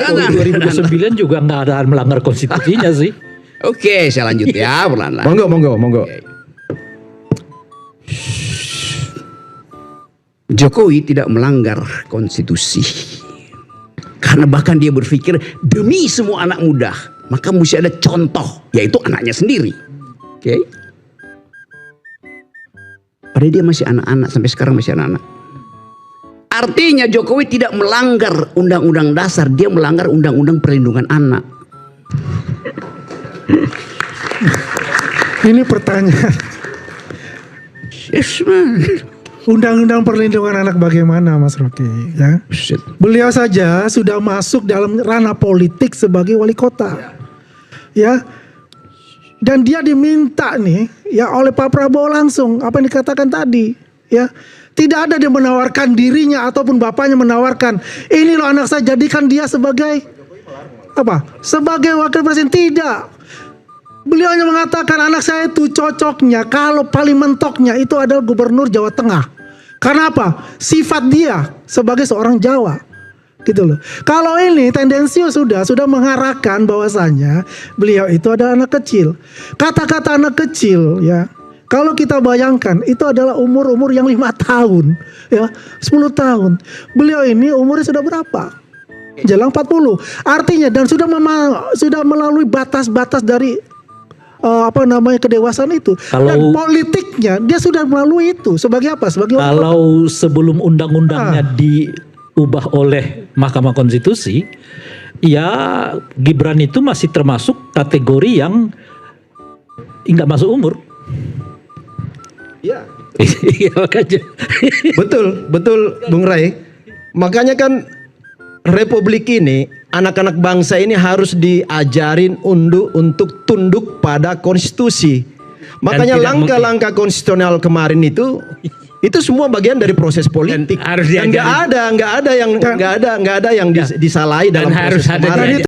2009 juga nggak ada melanggar konstitusinya sih. Oke, saya lanjut ya, pelan-pelan. Monggo. Jokowi tidak melanggar konstitusi. Karena bahkan dia berpikir demi semua anak muda, maka mesti ada contoh, yaitu anaknya sendiri. Oke. Padahal dia masih anak-anak, sampai sekarang masih anak-anak. Artinya Jokowi tidak melanggar undang-undang dasar, dia melanggar undang-undang perlindungan anak. Ini pertanyaan. Yes, man. Undang-undang perlindungan anak bagaimana, Mas Rocky? Ya. Beliau saja sudah masuk dalam ranah politik sebagai wali kota, ya. Dan dia diminta nih, ya oleh Pak Prabowo langsung apa yang dikatakan tadi, ya. Tidak ada dia menawarkan dirinya ataupun bapaknya menawarkan, ini loh anak saya, jadikan dia sebagai apa? Sebagai wakil presiden. Tidak. Beliau hanya mengatakan anak saya itu cocoknya, kalau paling mentoknya itu adalah gubernur Jawa Tengah. Karena apa? Sifat dia sebagai seorang Jawa. Gitu loh. Kalau ini tendensius sudah mengarahkan bahwasanya beliau itu adalah anak kecil. Kata-kata anak kecil ya. Kalau kita bayangkan itu adalah umur-umur yang 5 tahun, ya, 10 tahun. Beliau ini umurnya sudah berapa? Jelang 40. Artinya dan sudah melalui batas-batas dari kedewasaan itu. Dan politiknya dia sudah melalui itu sebagai apa? Sebagai kalau sebelum undang-undangnya diubah oleh Mahkamah Konstitusi, ya Gibran itu masih termasuk kategori yang nggak masuk umur. Iya. Iya makanya. Betul Bung Ray. Makanya kan Republik ini, anak-anak bangsa ini harus diajarin untuk tunduk pada konstitusi. Makanya langkah-langkah konstitusional kemarin itu semua bagian dari proses politik. Harus dan nggak ada yang disalahi dalam proses kemarin.